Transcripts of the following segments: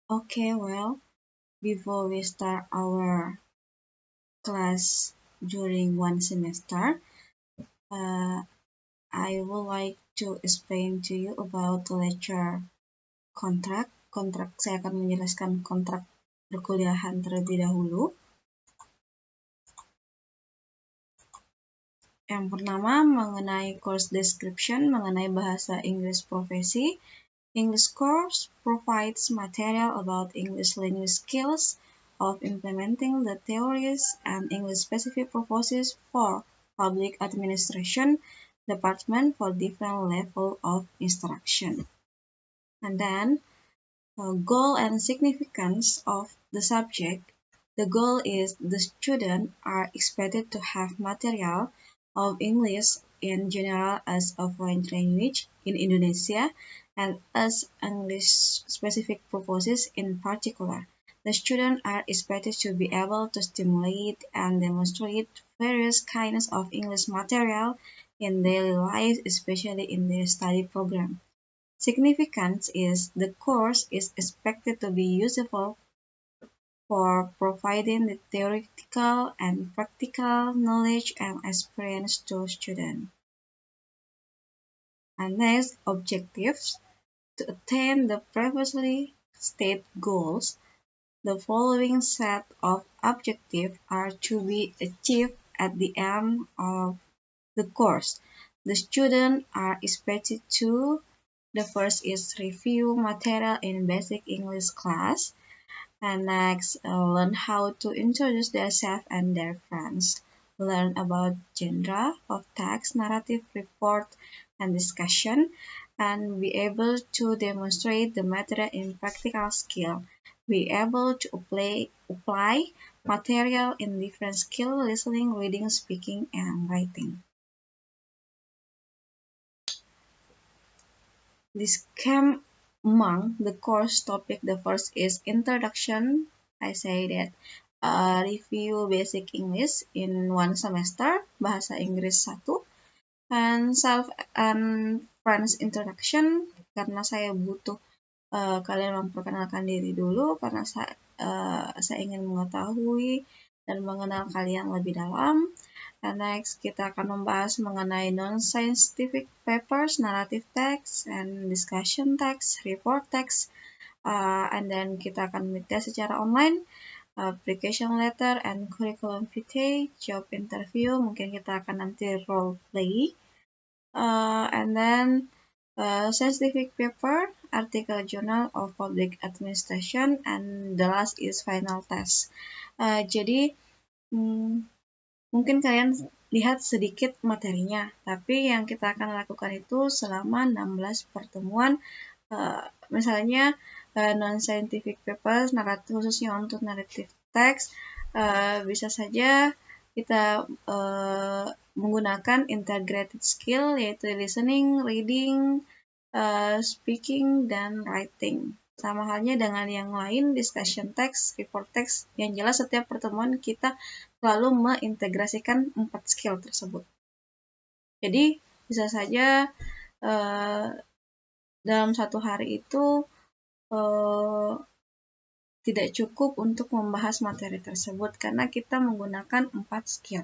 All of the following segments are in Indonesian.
Okay, well, before we start our class during one semester, uh, I would like to explain to you about the lecture kontrak. Saya akan menjelaskan kontrak perkuliahan terlebih dahulu. Yang pertama mengenai course description, mengenai bahasa Inggris profesi. English course provides material about English language skills of implementing the theories and English-specific purposes for public administration department for different level of instruction. And then, goal and significance of the subject. The goal is the students are expected to have material of English in general as a foreign language in Indonesia and as English-specific purposes in particular. The students are expected to be able to stimulate and demonstrate various kinds of English material in daily life, especially in their study program. Significance is the course is expected to be useful for providing the theoretical and practical knowledge and experience to students. And next, objectives. To attain the previously stated goals, the following set of objectives are to be achieved at the end of the course. The students are expected to: the first is review material in basic English class. And next, learn how to introduce themselves and their friends. Learn about genre of text, narrative, report, and discussion. And be able to demonstrate the material in practical skill. Be able to apply material in different skill, listening, reading, speaking, and writing. This came among the course topic. The first is introduction. I say that review basic English in one semester, bahasa Inggris 1, and self and friends introduction, karena saya butuh kalian memperkenalkan diri dulu, karena saya ingin mengetahui dan mengenal kalian lebih dalam. And next, kita akan membahas mengenai non-scientific papers, narrative text, and discussion text, report text. And then kita akan midday secara online, application letter, and curriculum vitae, job interview. Mungkin kita akan nanti role play. And then scientific paper, article journal of public administration, and the last is final test. Jadi mungkin kalian lihat sedikit materinya, tapi yang kita akan lakukan itu selama 16 pertemuan. Misalnya non-scientific papers, khususnya untuk narrative text, bisa saja kita menggunakan integrated skill, yaitu listening, reading, speaking, dan writing. Sama halnya dengan yang lain, discussion text, report text, yang jelas setiap pertemuan kita selalu mengintegrasikan 4 skill tersebut. Jadi bisa saja dalam satu hari itu tidak cukup untuk membahas materi tersebut karena kita menggunakan 4 skill.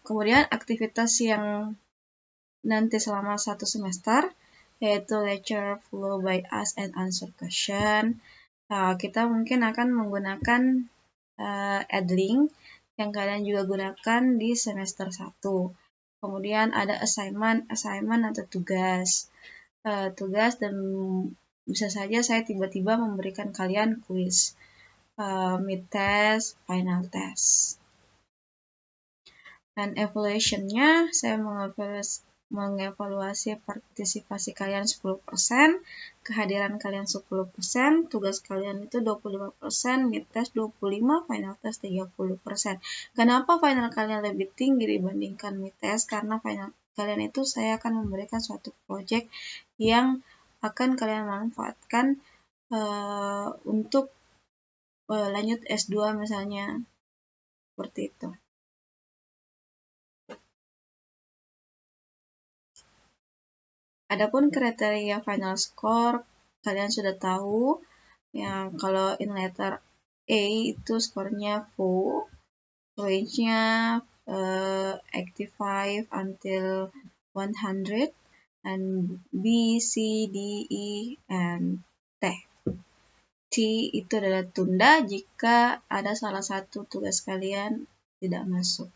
Kemudian aktivitas yang nanti selama 1 semester, yaitu lecture follow by ask and answer question. Kita mungkin akan menggunakan Edlink yang kalian juga gunakan di semester 1. Kemudian ada assignment atau tugas. Dan bisa saja saya tiba-tiba memberikan kalian kuis, mid test, final test. Dan evaluation-nya, saya mengevaluasi partisipasi kalian 10%, kehadiran kalian 10%, tugas kalian itu 25%, mid test 25%, final test 30%. Kenapa final kalian lebih tinggi dibandingkan mid test? Karena final kalian itu saya akan memberikan suatu project yang akan kalian manfaatkan untuk lanjut S2 misalnya, seperti itu. Adapun kriteria final score, kalian sudah tahu. Yang kalau in letter A itu skornya 4, range-nya 85 until 100, and B, C, D, E, and T. T itu adalah tunda jika ada salah satu tugas kalian tidak masuk.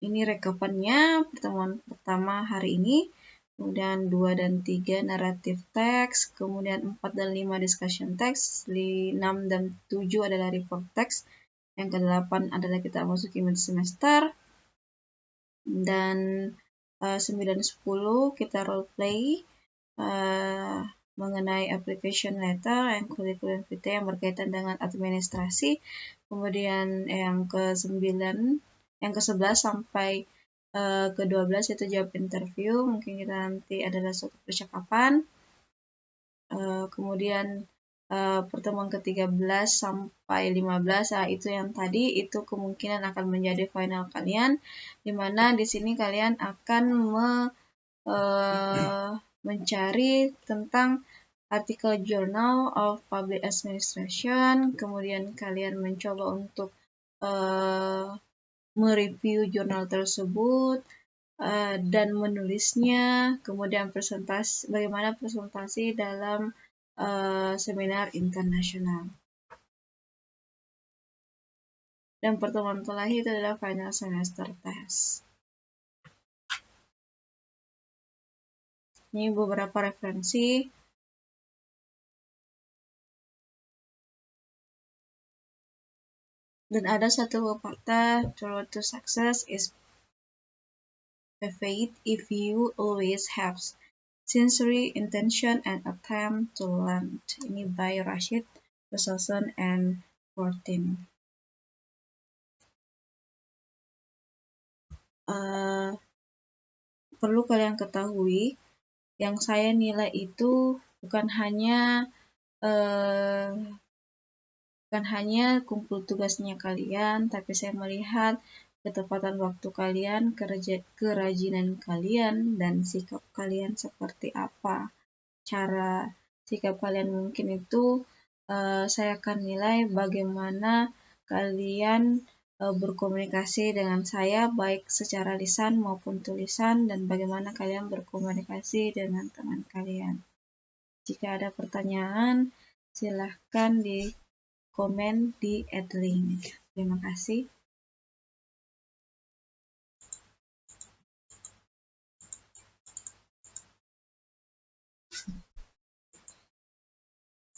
Ini rekapannya pertemuan pertama hari ini, kemudian 2 dan 3 naratif teks, kemudian 4 dan 5 discussion text, 6 dan 7 adalah report text, yang ke-8 adalah kita masuki mid semester, dan 9 dan 10 kita role play mengenai application letter and curriculum vitae yang berkaitan dengan administrasi. Kemudian yang ke-11 sampai ke-12 itu jawab interview, mungkin kita nanti adalah suatu percakapan. Kemudian pertemuan ke-13 sampai 15, itu yang tadi, itu kemungkinan akan menjadi final kalian, dimana di sini kalian akan mencari tentang artikel Journal of Public Administration, kemudian kalian mencoba untuk mereview jurnal tersebut dan menulisnya, kemudian bagaimana presentasi dalam seminar internasional. Dan pertemuan terakhir itu adalah final semester test. Ini beberapa referensi. Dan ada satu pepatah, the road to success is paved if you always have sincere intention and attempt to learn. Ini by Rashid 2014. Perlu kalian ketahui, yang saya nilai itu bukan hanya kumpul tugasnya kalian, tapi saya melihat ketepatan waktu kalian, kerajinan kalian, dan sikap kalian seperti apa. Cara sikap kalian mungkin itu saya akan nilai bagaimana kalian berkomunikasi dengan saya, baik secara lisan maupun tulisan, dan bagaimana kalian berkomunikasi dengan teman kalian. Jika ada pertanyaan, silahkan di komen di @link. Terima kasih.